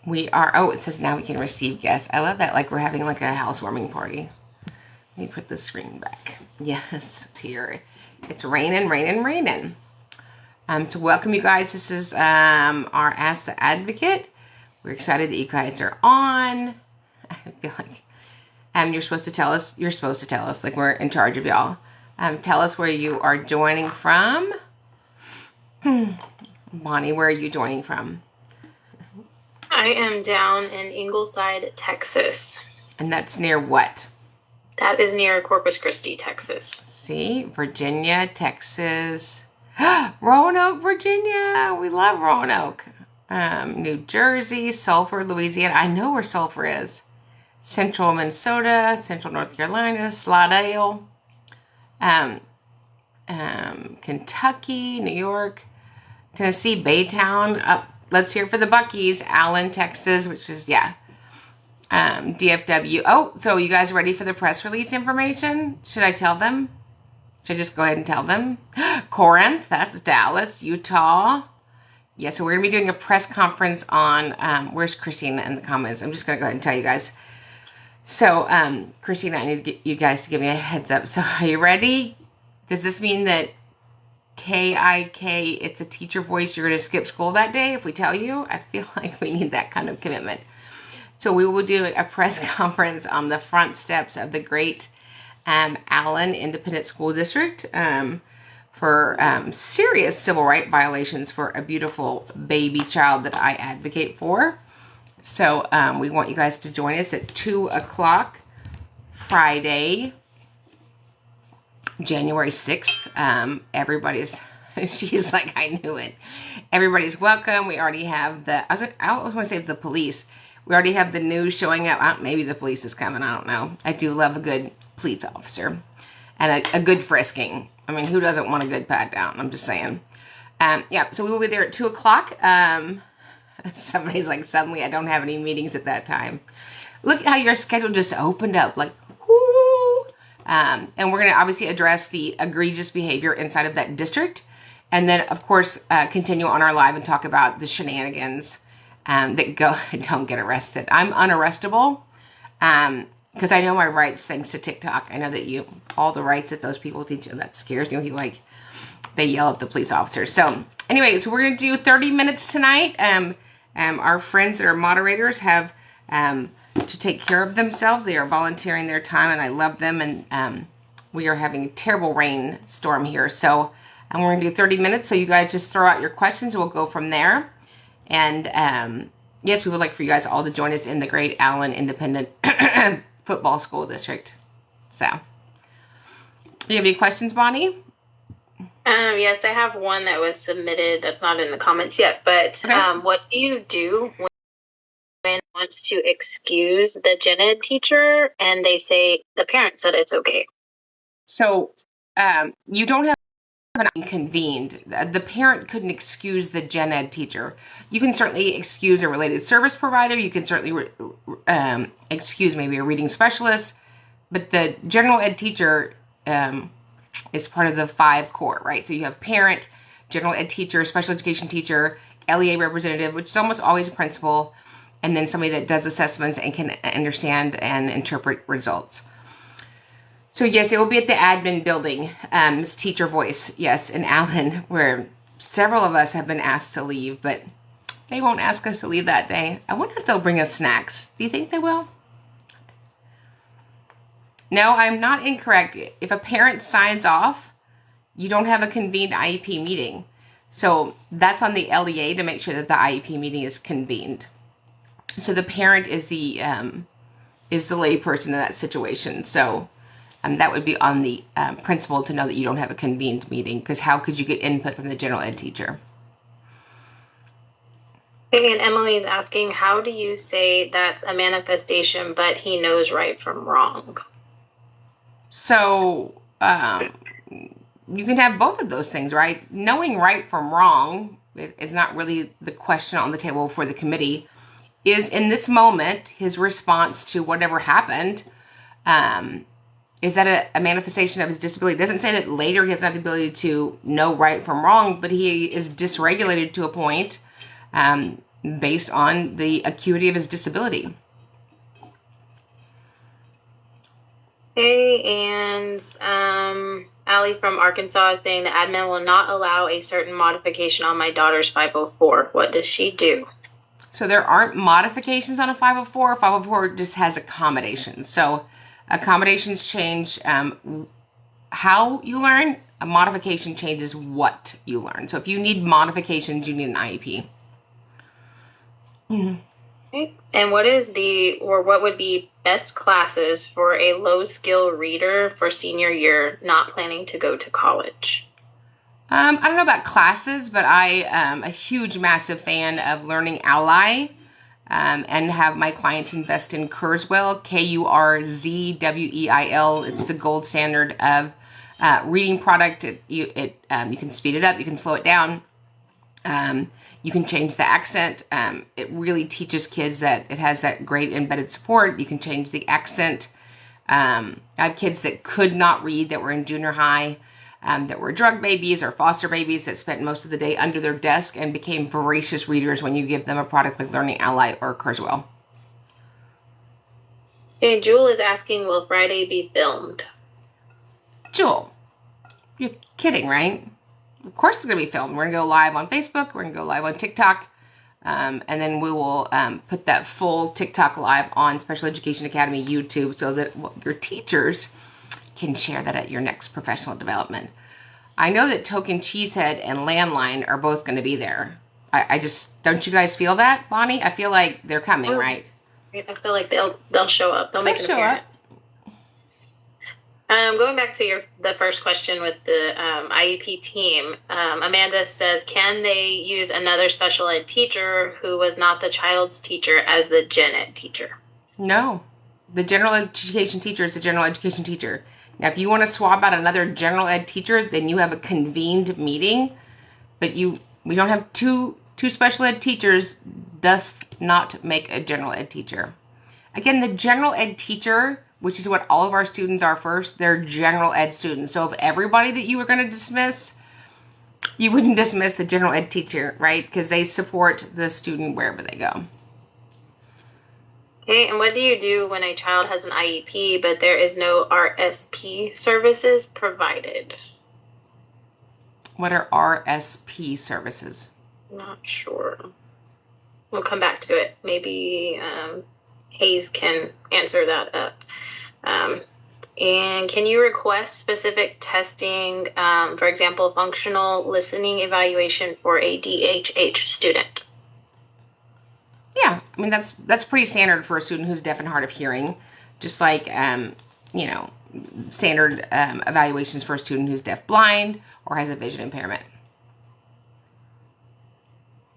We are, oh, it says now we can receive guests. I love that, like we're having like a housewarming party. Let me put the screen back. Yes, it's here. It's raining, raining, raining. To welcome you guys, this is our Ask the Advocate. We're excited that you guys are on. I feel like you're supposed to tell us, like we're in charge of y'all. Tell us where you are joining from. Bonnie, where are you joining from? I am down in Ingleside, Texas. And that's near what? That is near Corpus Christi, Texas. See, Virginia, Texas. Roanoke, Virginia. We love Roanoke. New Jersey, Sulphur, Louisiana. I know where Sulphur is. Central Minnesota, Central North Carolina, Slidell. Kentucky, New York, Tennessee, Baytown. Let's hear it for the Buckies. Allen, Texas, which is, DFW. Oh, so you guys ready for the press release information? Should I tell them? Should I just go ahead and tell them? Corinth, that's Dallas, Utah. Yeah, so we're going to be doing a press conference on, where's Christina in the comments? I'm just going to go ahead and tell you guys. So, Christina, I need to get you guys to give me a heads up. So, are you ready? Does this mean that KIK, it's a teacher voice, you're going to skip school that day if we tell you? I feel like we need that kind of commitment. So we will do a press conference on the front steps of the great Allen Independent School District for serious civil rights violations for a beautiful baby child that I advocate for. So we want you guys to join us at 2 o'clock Friday, January 6th. Everybody's, she's like, I knew it. Everybody's welcome. We already have I was going to say the police. We already have the news showing up. Maybe the police is coming. I don't know. I do love a good police officer and a good frisking. I mean, who doesn't want a good pat down? I'm just saying. So we will be there at 2 o'clock. Somebody's like, suddenly I don't have any meetings at that time. Look how your schedule just opened up. Like, whoo! And we're going to obviously address the egregious behavior inside of that district. And then, of course, continue on our live and talk about the shenanigans that don't get arrested. I'm unarrestable because I know my rights thanks to TikTok. I know that all the rights that those people teach you, that scares me. They yell at the police officers. So anyway, so we're going to do 30 minutes tonight. Our friends that are moderators have to take care of themselves. They are volunteering their time, and I love them. And we are having a terrible rainstorm here. So we're going to do 30 minutes. So you guys just throw out your questions. We'll go from there. And yes, we would like for you guys all to join us in the great Allen Independent Football School District. So, do you have any questions, Bonnie? Yes, I have one that was submitted that's not in the comments yet. But okay. What do you do when someone wants to excuse the gen ed teacher and they say the parent said it's okay? So, you don't have convened. The parent couldn't excuse the gen ed teacher. You can certainly excuse a related service provider. You can certainly excuse maybe a reading specialist, but the general ed teacher is part of the 5 core, right? So you have parent, general ed teacher, special education teacher, LEA representative, which is almost always a principal, and then somebody that does assessments and can understand and interpret results. So yes, it will be at the admin building, it's Teacher Voice, yes, in Allen, where several of us have been asked to leave, but they won't ask us to leave that day. I wonder if they'll bring us snacks. Do you think they will? No, I'm not incorrect. If a parent signs off, you don't have a convened IEP meeting. So that's on the LEA to make sure that the IEP meeting is convened. So the parent is the layperson in that situation. So that would be on the principal to know that you don't have a convened meeting, because how could you get input from the general ed teacher? And Emily's asking, how do you say that's a manifestation, but he knows right from wrong? So you can have both of those things, right? Knowing right from wrong is not really the question on the table for the committee. Is in this moment his response to whatever happened, is that a manifestation of his disability? It doesn't say that later he doesn't have the ability to know right from wrong, but he is dysregulated to a point based on the acuity of his disability. Okay, and Allie from Arkansas is saying the admin will not allow a certain modification on my daughter's 504. What does she do? So there aren't modifications on a 504. 504 just has accommodations. So accommodations change how you learn. A modification changes what you learn. So if you need modifications, you need an IEP. Mm-hmm. Okay. And what would be best classes for a low skill reader for senior year not planning to go to college? I don't know about classes, but I am a huge, massive fan of Learning Ally, and have my clients invest in Kurzweil, Kurzweil. It's the gold standard of reading product. You can speed it up, you can slow it down, you can change the accent. It really teaches kids that it has that great embedded support. You can change the accent. I have kids that could not read, that were in junior high, that were drug babies or foster babies that spent most of the day under their desk and became voracious readers when you give them a product like Learning Ally or Kurzweil. Okay, Jewel is asking, will Friday be filmed? Jewel, you're kidding, right? Of course it's going to be filmed. We're going to go live on Facebook. We're going to go live on TikTok. And then we will put that full TikTok live on Special Education Academy YouTube so that your teachers can share that at your next professional development. I know that Token Cheesehead and Landline are both going to be there. I just, don't you guys feel that, Bonnie? I feel like they're coming, right? I feel like they'll show up. They'll make an appearance. Going back to the first question with the IEP team, Amanda says, can they use another special ed teacher who was not the child's teacher as the gen ed teacher? No. The general education teacher is the general education teacher. Now, if you want to swap out another general ed teacher, then you have a convened meeting. But we don't have two special ed teachers, does not make a general ed teacher. Again, the general ed teacher, which is what all of our students are first, they're general ed students. So if everybody that you were going to dismiss, you wouldn't dismiss the general ed teacher, right? Because they support the student wherever they go. Okay, and what do you do when a child has an IEP, but there is no RSP services provided? What are RSP services? Not sure. We'll come back to it. Maybe Hayes can answer that up. And can you request specific testing, for example, functional listening evaluation for a DHH student? Yeah, I mean, that's pretty standard for a student who's deaf and hard of hearing, just like, standard evaluations for a student who's deaf blind or has a vision impairment.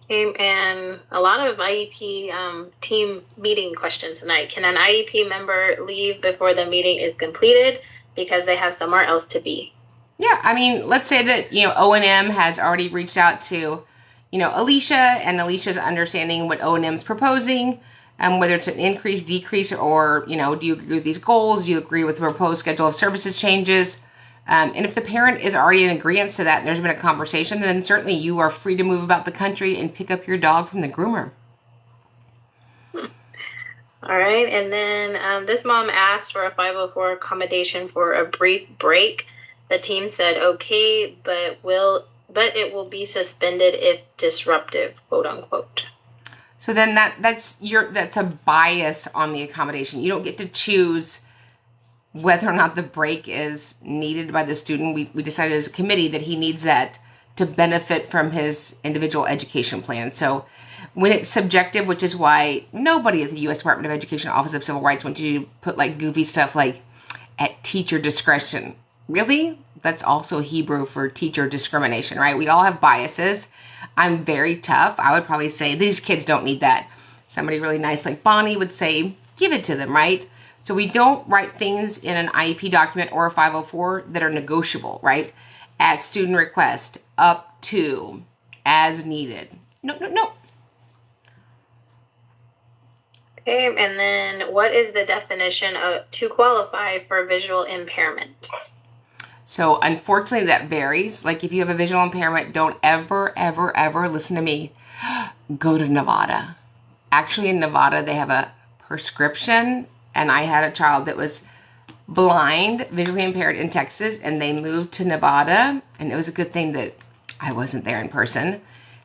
Okay, and a lot of IEP team meeting questions tonight. Can an IEP member leave before the meeting is completed because they have somewhere else to be? Yeah, I mean, let's say that, O&M has already reached out to, Alicia, and Alicia's understanding what O&M's proposing, whether it's an increase, decrease, or, do you agree with these goals? Do you agree with the proposed schedule of services changes? And if the parent is already in agreement to that and there's been a conversation, then certainly you are free to move about the country and pick up your dog from the groomer. All right. And then this mom asked for a 504 accommodation for a brief break. The team said, okay, but it will be suspended if disruptive, quote unquote. So then that's a bias on the accommodation. You don't get to choose whether or not the break is needed by the student. We decided as a committee that he needs that to benefit from his individual education plan. So when it's subjective, which is why nobody at the U.S. Department of Education Office of Civil Rights wants you to put like goofy stuff like at teacher discretion. Really? That's also Hebrew for teacher discrimination, right? We all have biases. I'm very tough. I would probably say these kids don't need that. Somebody really nice like Bonnie would say, give it to them, right? So we don't write things in an IEP document or a 504 that are negotiable, right? At student request, up to, as needed. No. Okay, and then what is the definition of to qualify for visual impairment? So unfortunately that varies. Like if you have a visual impairment, don't ever listen to me. go to Nevada. Actually, in Nevada, they have a prescription, and I had a child that was blind, visually impaired in Texas, and they moved to Nevada, and it was a good thing that I wasn't there in person.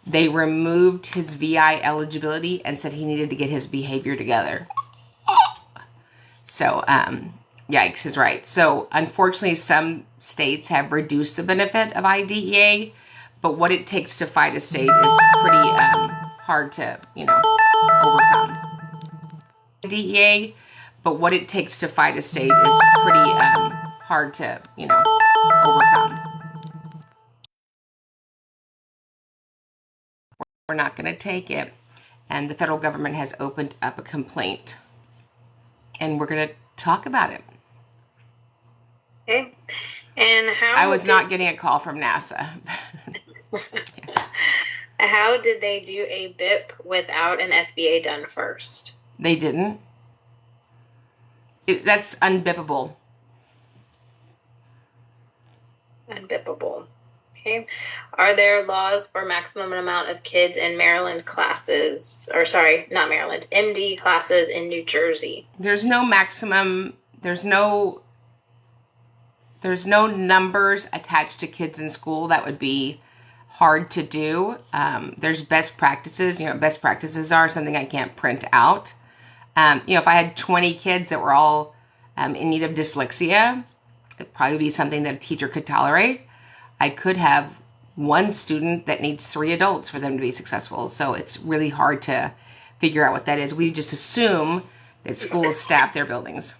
They removed his VI eligibility and said he needed to get his behavior together. So, yikes is right. So, unfortunately, some states have reduced the benefit of IDEA, but what it takes to fight a state is pretty hard to, overcome. IDEA, but what it takes to fight a state is pretty hard to, overcome. We're not going to take it, and the federal government has opened up a complaint, and we're going to talk about it. Okay. And I was not getting a call from NASA. How did they do a BIP without an FBA done first? They didn't. That's unbippable. Unbippable. Okay. Are there laws for maximum amount of kids in Maryland classes, or sorry, not Maryland, MD classes in New Jersey? There's no maximum. There's no numbers attached to kids in school. That would be hard to do. There's best practices. Best practices are something I can't print out. If I had 20 kids that were all in need of dyslexia, it'd probably be something that a teacher could tolerate. I could have one student that needs 3 adults for them to be successful. So it's really hard to figure out what that is. We just assume that schools staff their buildings.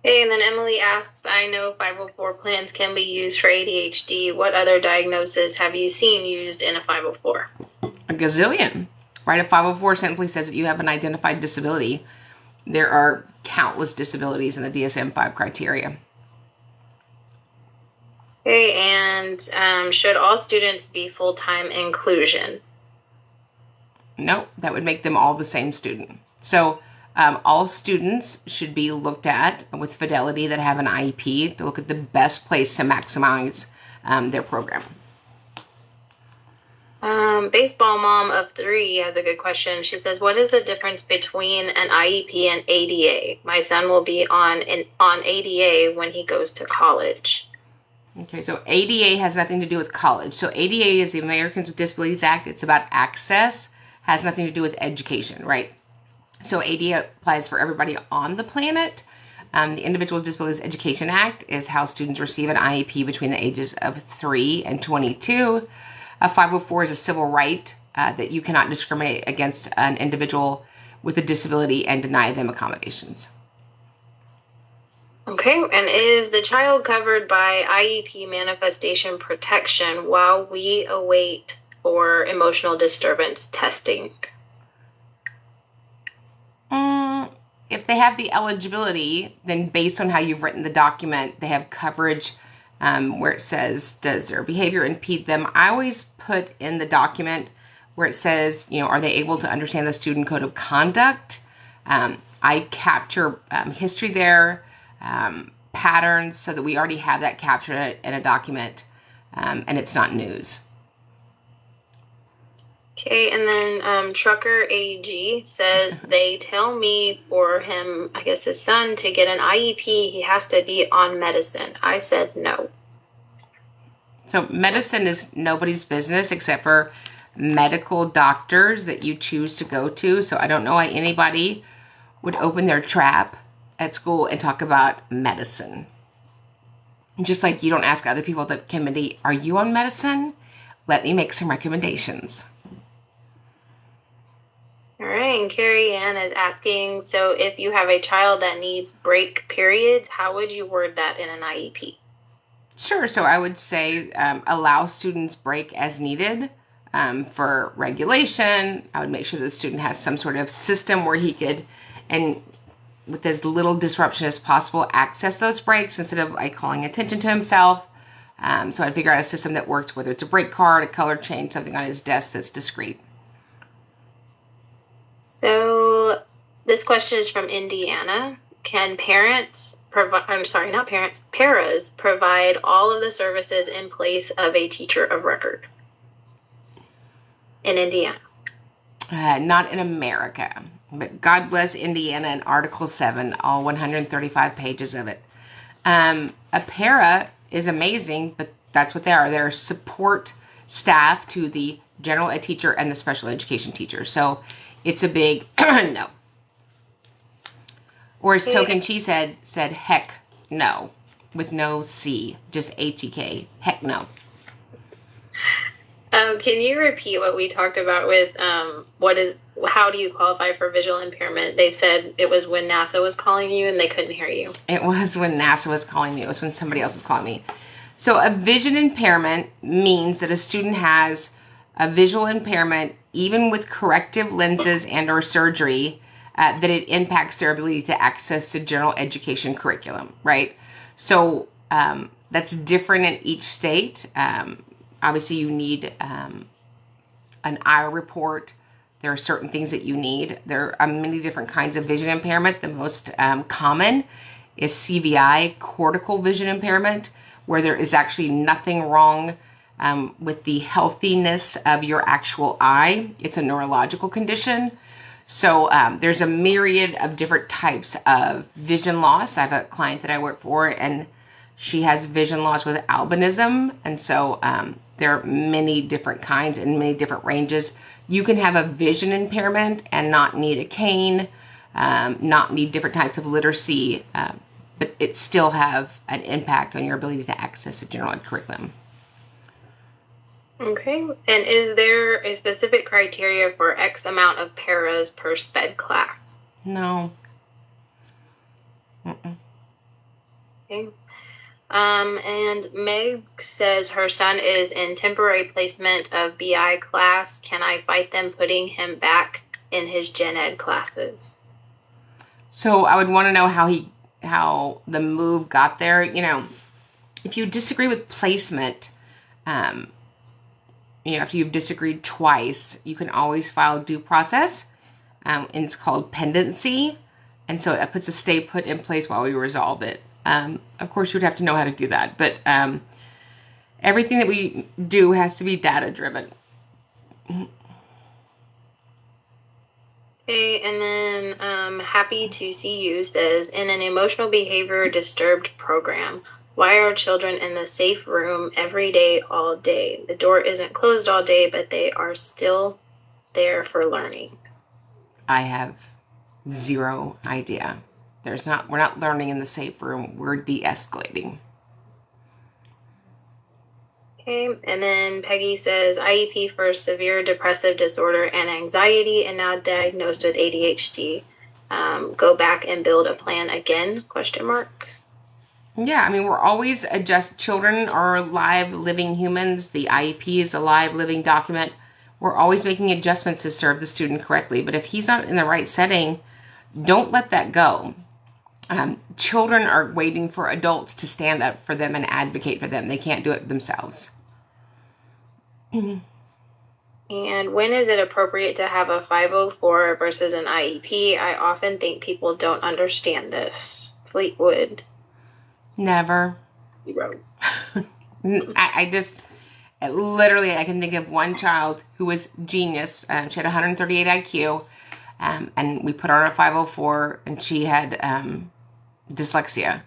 Hey, and then Emily asks, I know 504 plans can be used for ADHD. What other diagnoses have you seen used in a 504? A gazillion. Right? A 504 simply says that you have an identified disability. There are countless disabilities in the DSM-5 criteria. Okay, and should all students be full-time inclusion? No, that would make them all the same student. So all students should be looked at with fidelity that have an IEP to look at the best place to maximize their program. Baseball mom of 3 has a good question. She says, what is the difference between an IEP and ADA? My son will be on ADA when he goes to college. Okay, so ADA has nothing to do with college. So ADA is the Americans with Disabilities Act. It's about access, has nothing to do with education, right? So ADA applies for everybody on the planet. The Individual with Disabilities Education Act is how students receive an IEP between the ages of 3 and 22. A 504 is a civil right that you cannot discriminate against an individual with a disability and deny them accommodations. Okay, and is the child covered by IEP manifestation protection while we await for emotional disturbance testing? If they have the eligibility, then based on how you've written the document, they have coverage where it says, does their behavior impede them? I always put in the document where it says, are they able to understand the student code of conduct? I capture history there, patterns, so that we already have that captured in a document, and it's not news. Okay, and then Trucker AG says, they tell me for him, I guess his son, to get an IEP, he has to be on medicine. I said no. So medicine is nobody's business except for medical doctors that you choose to go to. So I don't know why anybody would open their trap at school and talk about medicine. Just like you don't ask other people at the committee, are you on medicine? Let me make some recommendations. All right, and Carrie Ann is asking, so if you have a child that needs break periods, how would you word that in an IEP? Sure, so I would say allow students break as needed for regulation. I would make sure the student has some sort of system where he could, and with as little disruption as possible, access those breaks instead of calling attention to himself. So I'd figure out a system that works, whether it's a break card, a color change, something on his desk that's discreet. So this question is from Indiana. Can parents paras provide all of the services in place of a teacher of record? in Indiana? Not in America, but God bless Indiana and Article 7, all 135 pages of it. A para is amazing, but that's what they are. They're support staff to the general ed teacher and the special education teacher. So it's a big no. Or as Token Chi said, heck no, with no C, just HEK. Heck no. Can you repeat what we talked about with how do you qualify for visual impairment? They said it was when NASA was calling you and they couldn't hear you. It was when NASA was calling me. It was when somebody else was calling me. So a vision impairment means that a student has a visual impairment, even with corrective lenses and or surgery, that it impacts their ability to access to general education curriculum, right? So that's different in each state. Obviously, you need an eye report. There are certain things that you need. There are many different kinds of vision impairment. The most common is CVI, cortical vision impairment, where there is actually nothing wrong with the healthiness of your actual eye. It's a neurological condition. So there's a myriad of different types of vision loss. I have a client that I work for, and she has vision loss with albinism. And so there are many different kinds and many different ranges. You can have a vision impairment and not need a cane, not need different types of literacy, but it still have an impact on your ability to access a general ed curriculum. Okay. And is there a specific criteria for X amount of paras per SPED class? No. Mm-mm. Okay. And Meg says her son is in temporary placement of BI class. Can I fight them putting him back in his gen ed classes? So I would want to know how the move got there. You know, if you disagree with placement, after you've disagreed twice, you can always file due process, and it's called pendency. And so that puts a stay put in place while we resolve it. Of course, you would have to know how to do that, but everything that we do has to be data driven. Okay, and then Happy to See You says, in an emotional behavior disturbed program, why are children in the safe room every day, all day? The door isn't closed all day, but they are still there for learning. I have zero idea. We're not learning in the safe room. We're de-escalating. Okay, and then Peggy says IEP for severe depressive disorder and anxiety, and now diagnosed with ADHD. Go back and build a plan again? ? Yeah, I mean, we're always children are live living humans. The IEP is a live living document. We're always making adjustments to serve the student correctly. But if he's not in the right setting, don't let that go. Children are waiting for adults to stand up for them and advocate for them. They can't do it themselves. And when is it appropriate to have a 504 versus an IEP? I often think people don't understand this. Fleetwood. Never. Zero. I can think of one child who was genius. She had 138 IQ, and we put her on a 504, and she had dyslexia.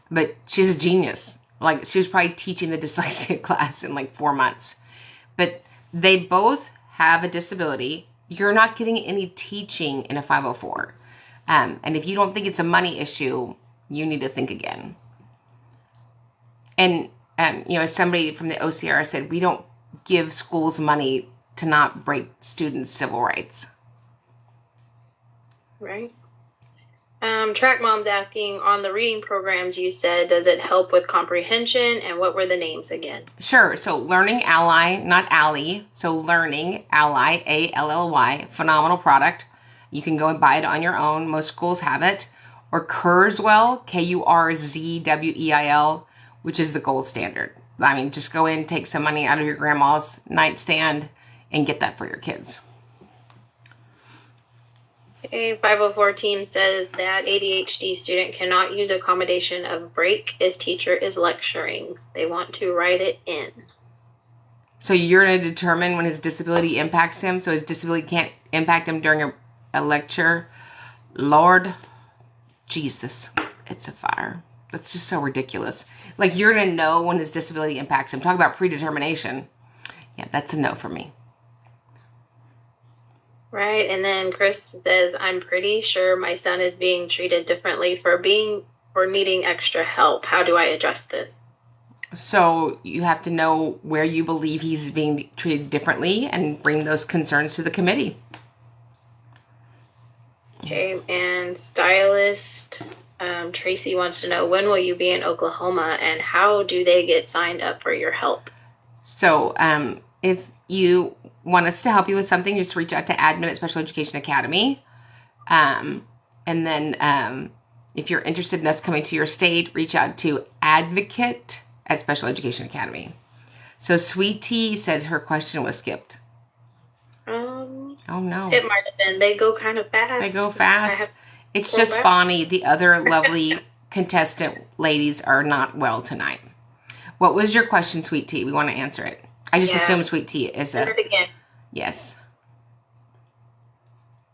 But she's a genius. Like, she was probably teaching the dyslexia class in like 4 months. But they both have a disability. You're not getting any teaching in a 504. And if you don't think it's a money issue, you need to think again. And, as somebody from the OCR said, we don't give schools money to not break students' civil rights. Right. Track Mom's asking, on the reading programs you said, does it help with comprehension? And what were the names again? Sure. So Learning Ally, not Ally. So Learning Ally, ALLY, phenomenal product. You can go and buy it on your own. Most schools have it. Or Kurzweil, Kurzweil, which is the gold standard. I mean, just go in, take some money out of your grandma's nightstand, and get that for your kids. Okay, 504 team says that ADHD student cannot use accommodation of break if teacher is lecturing. They want to write it in. So you're going to determine when his disability impacts him, so his disability can't impact him during a lecture. Lord Jesus, it's a fire. That's just so ridiculous. Like, you're going to know when his disability impacts him. Talk about predetermination. Yeah, that's a no for me. Right. And then Chris says, I'm pretty sure my son is being treated differently for needing extra help. How do I address this? So you have to know where you believe he's being treated differently and bring those concerns to the committee. Okay. And stylist Tracy wants to know, when will you be in Oklahoma and how do they get signed up for your help? So if you want us to help you with something, just reach out to admin at Special Education Academy. And then if you're interested in us coming to your state, reach out to advocate at Special Education Academy. So Sweet Tea said her question was skipped. Oh no. It might have been. They go kind of fast. They go fast. It's just Bonnie. The other lovely contestant ladies are not well tonight. What was your question, Sweet Tea? We want to answer it. I just assume Sweet Tea is a... again. Yes.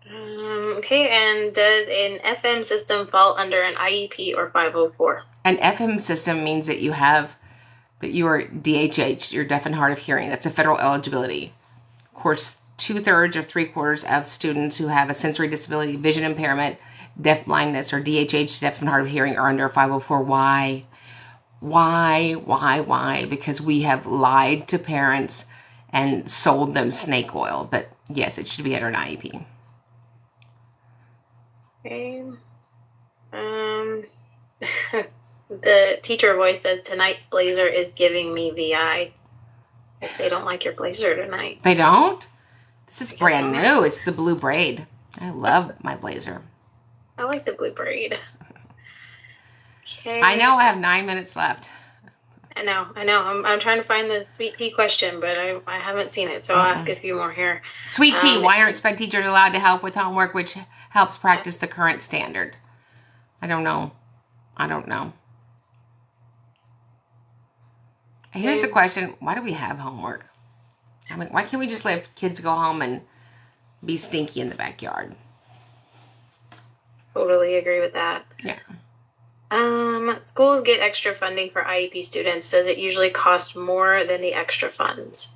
Okay, and does an FM system fall under an IEP or 504? An FM system means that you are DHH, you're deaf and hard of hearing. That's a federal eligibility. Of course, 2/3 or 3/4 of students who have a sensory disability, vision impairment, deaf blindness, or DHH, deaf and hard of hearing, are under 504. Why? Why? Because we have lied to parents and sold them snake oil. But yes, it should be under an IEP. Okay. The teacher voice says tonight's blazer is giving me VI. If they don't like your blazer tonight. They don't? This is brand new. It's the blue braid. I love my blazer. I like the blue braid. Okay. I know I have 9 minutes left. I know. I'm trying to find the Sweet Tea question, but I haven't seen it, so I'll ask a few more here. Sweet Tea, why aren't SPED teachers allowed to help with homework, which helps practice the current standard? I don't know. Here's a question. Why do we have homework? I mean, why can't we just let kids go home and be stinky in the backyard? Totally agree with that. Yeah. Schools get extra funding for IEP students. Does it usually cost more than the extra funds?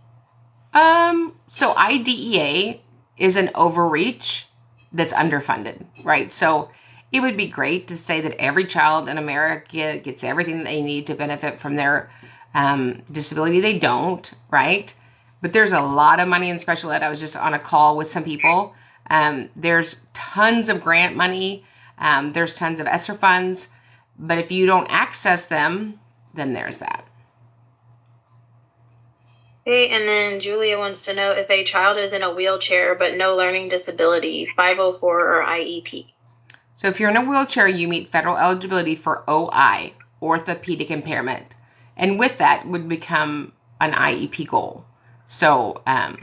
So IDEA is an overreach that's underfunded, right? So it would be great to say that every child in America gets everything they need to benefit from their disability. They don't, right? But there's a lot of money in special ed. I was just on a call with some people. There's tons of grant money. There's tons of ESSER funds. But if you don't access them, then there's that. Okay, and then Julia wants to know if a child is in a wheelchair but no learning disability, 504 or IEP. So if you're in a wheelchair, you meet federal eligibility for OI, orthopedic impairment. And with that would become an IEP goal. So, yeah.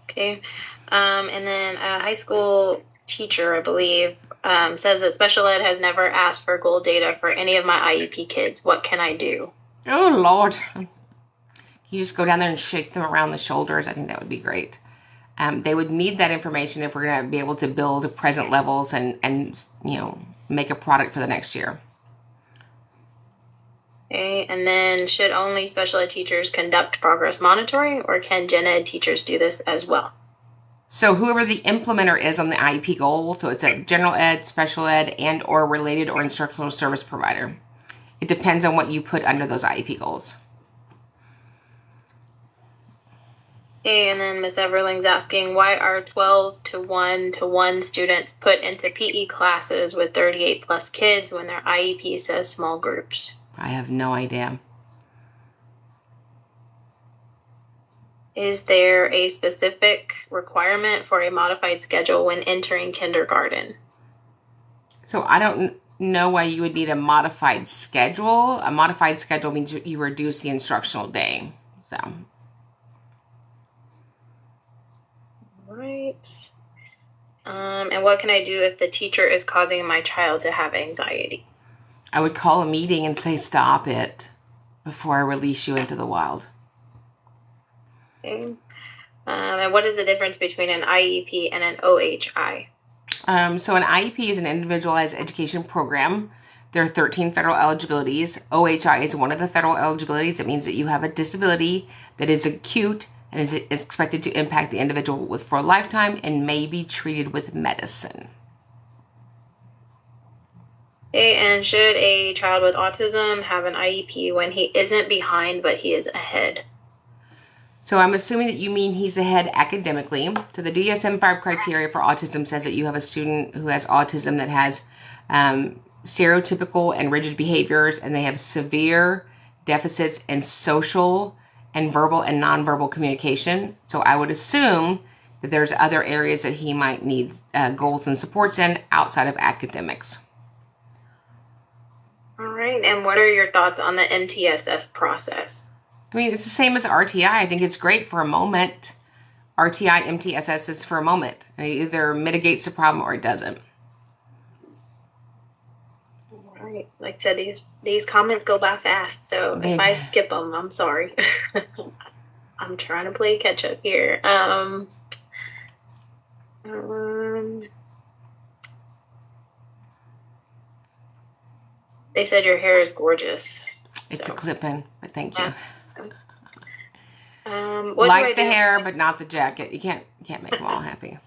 Okay. And then a high school teacher, I believe, says that special ed has never asked for goal data for any of my IEP kids. What can I do? Oh, Lord. You just go down there and shake them around the shoulders. I think that would be great. They would need that information if we're going to be able to build present levels and make a product for the next year. Okay, and then should only special ed teachers conduct progress monitoring, or can gen ed teachers do this as well? So whoever the implementer is on the IEP goal, so it's a general ed, special ed, and or related or instructional service provider. It depends on what you put under those IEP goals. Okay, and then Ms. Everling's asking, why are 12 to 1 to 1 students put into PE classes with 38 plus kids when their IEP says small groups? I have no idea. Is there a specific requirement for a modified schedule when entering kindergarten? So I don't know why you would need a modified schedule. A modified schedule means you reduce the instructional day. So. Right. And what can I do if the teacher is causing my child to have anxiety? I would call a meeting and say, stop it. before I release you into the wild. Okay. And what is the difference between an IEP and an OHI? So an IEP is an individualized education program. There are 13 federal eligibilities. OHI is one of the federal eligibilities. It means that you have a disability that is acute and is expected to impact the individual for a lifetime and may be treated with medicine. Okay, and should a child with autism have an IEP when he isn't behind but he is ahead? So I'm assuming that you mean he's ahead academically. So the DSM-5 criteria for autism says that you have a student who has autism that has stereotypical and rigid behaviors, and they have severe deficits in social and verbal and nonverbal communication. So I would assume that there's other areas that he might need goals and supports in outside of academics. All right, and what are your thoughts on the MTSS process? I mean, it's the same as RTI. I think it's great for a moment. RTI, MTSS is for a moment. It either mitigates the problem or it doesn't. All right. Like I said, these comments go by fast, so if I skip them, I'm sorry. I'm trying to play catch up here. They said your hair is gorgeous. It's a clip-in, but thank you. Like the hair, but not the jacket. You can't make them all happy.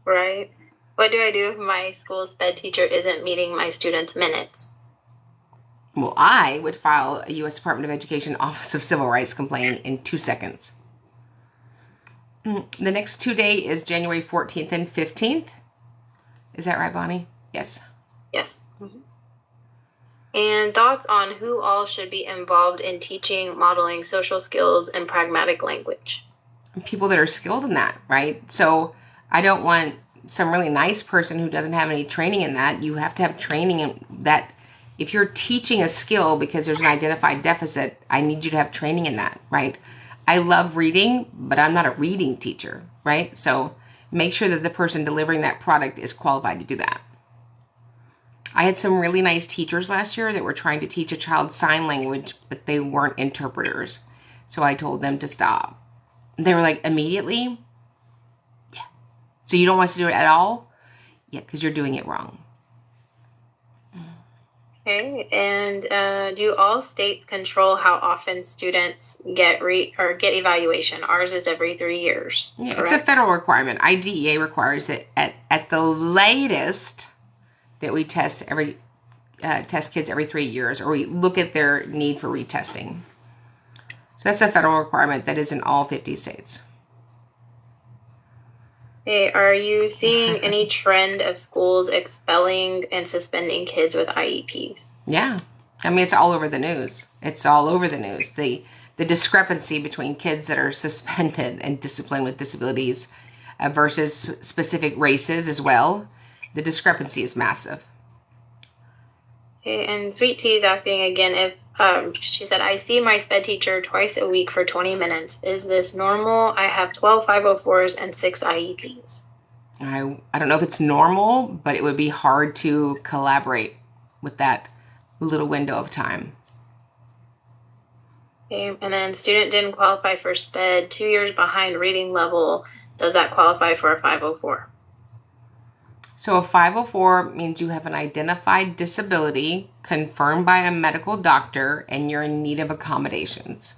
Right. What do I do if my school sped teacher isn't meeting my students' minutes? Well, I would file a U.S. Department of Education Office of Civil Rights complaint in 2 seconds. The next 2 day is January 14th and 15th. Is that right, Bonnie? Yes. Yes. Mm-hmm. And thoughts on who all should be involved in teaching, modeling social skills, and pragmatic language? People that are skilled in that, right? So I don't want some really nice person who doesn't have any training in that. You have to have training in that. If you're teaching a skill because there's an identified deficit, I need you to have training in that, right? I love reading, but I'm not a reading teacher, right? So make sure that the person delivering that product is qualified to do that. I had some really nice teachers last year that were trying to teach a child sign language, but they weren't interpreters. So I told them to stop. They were like, immediately? Yeah. So you don't want us to do it at all? Yeah, because you're doing it wrong. Okay, and do all states control how often students get evaluation? Ours is every 3 years. Yeah, correct? It's a federal requirement. IDEA requires it at the latest that we test kids every 3 years, or we look at their need for retesting. So that's a federal requirement that is in all 50 states. Okay, are you seeing any trend of schools expelling and suspending kids with IEPs? Yeah. I mean, it's all over the news. It's all over the news. The discrepancy between kids that are suspended and disciplined with disabilities versus specific races as well. The discrepancy is massive. Okay, and Sweet Tea is asking again if she said, I see my SPED teacher twice a week for 20 minutes. Is this normal? I have 12 504s and 6 IEPs. I don't know if it's normal, but it would be hard to collaborate with that little window of time. Okay, and then student didn't qualify for SPED, 2 years behind reading level. Does that qualify for a 504? So a 504 means you have an identified disability confirmed by a medical doctor and you're in need of accommodations.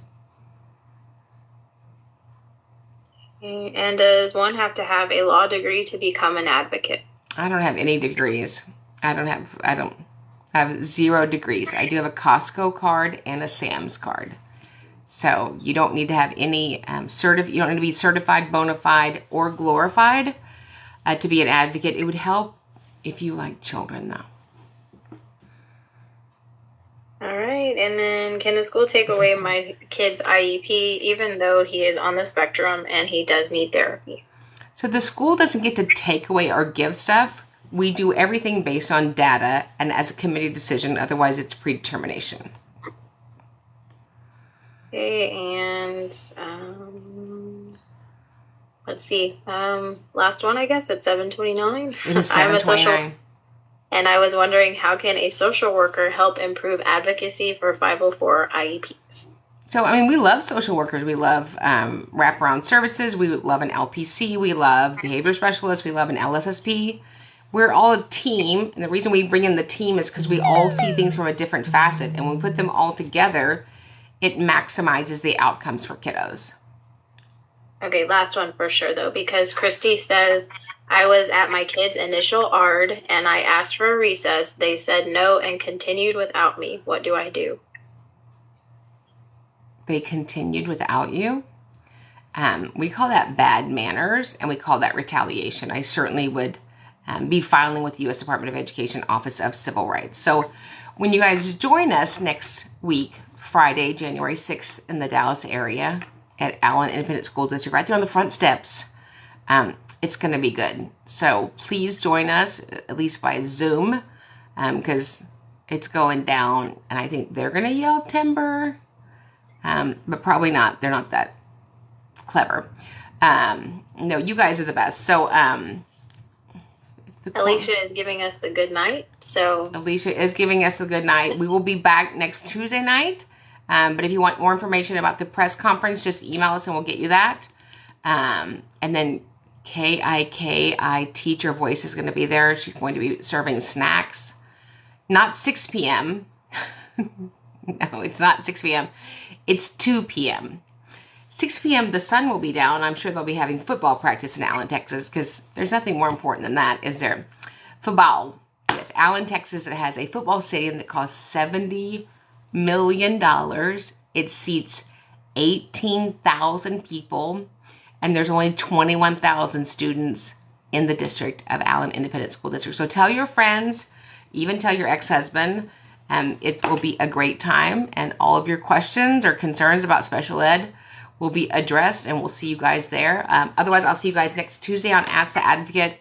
Okay, and does one have to have a law degree to become an advocate? I don't have any degrees. I don't have 0 degrees. I do have a Costco card and a Sam's card. So you don't need to have any you don't need to be certified, bona fide, or glorified to be an advocate. It would help if you like children, though. All right. And then can the school take away my kid's IEP even though he is on the spectrum and he does need therapy? So the school doesn't get to take away or give stuff. We do everything based on data and as a committee decision. Otherwise, it's predetermination. Okay. And let's see. Last one, I guess, at 7:29. It is 7:29. And I was wondering, how can a social worker help improve advocacy for 504 IEPs? So, I mean, we love social workers. We love wraparound services. We love an LPC. We love behavior specialists. We love an LSSP. We're all a team. And the reason we bring in the team is because we all see things from a different facet. And when we put them all together, it maximizes the outcomes for kiddos. Okay, last one for sure, though, because Christy says, I was at my kid's initial ARD and I asked for a recess. They said no and continued without me. What do I do? They continued without you? We call that bad manners, and we call that retaliation. I certainly would be filing with the U.S. Department of Education Office of Civil Rights. So when you guys join us next week, Friday, January 6th, in the Dallas area at Allen Independent School District, right there on the front steps, it's going to be good. So please join us, at least by Zoom, because it's going down, and I think they're going to yell timber, but probably not. They're not that clever. No, you guys are the best. So Alicia is giving us the good night. So Alicia is giving us the good night. We will be back next Tuesday night. But if you want more information about the press conference, just email us and we'll get you that. And then KIKI Teacher Voice is going to be there. She's going to be serving snacks. Not 6 p.m. No, it's not 6 p.m. It's 2 p.m. 6 p.m. the sun will be down. I'm sure they'll be having football practice in Allen, Texas, because there's nothing more important than that, is there? Football. Yes, Allen, Texas, it has a football stadium that costs $70 million. It seats 18,000 people, and there's only 21,000 students in the district of Allen Independent School District. So tell your friends, even tell your ex-husband. It will be a great time, and all of your questions or concerns about special ed will be addressed, and we'll see you guys there. Otherwise, I'll see you guys next Tuesday on Ask the Advocate.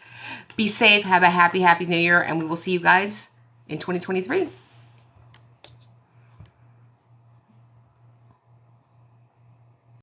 Be safe, have a happy, happy New Year, and we will see you guys in 2023.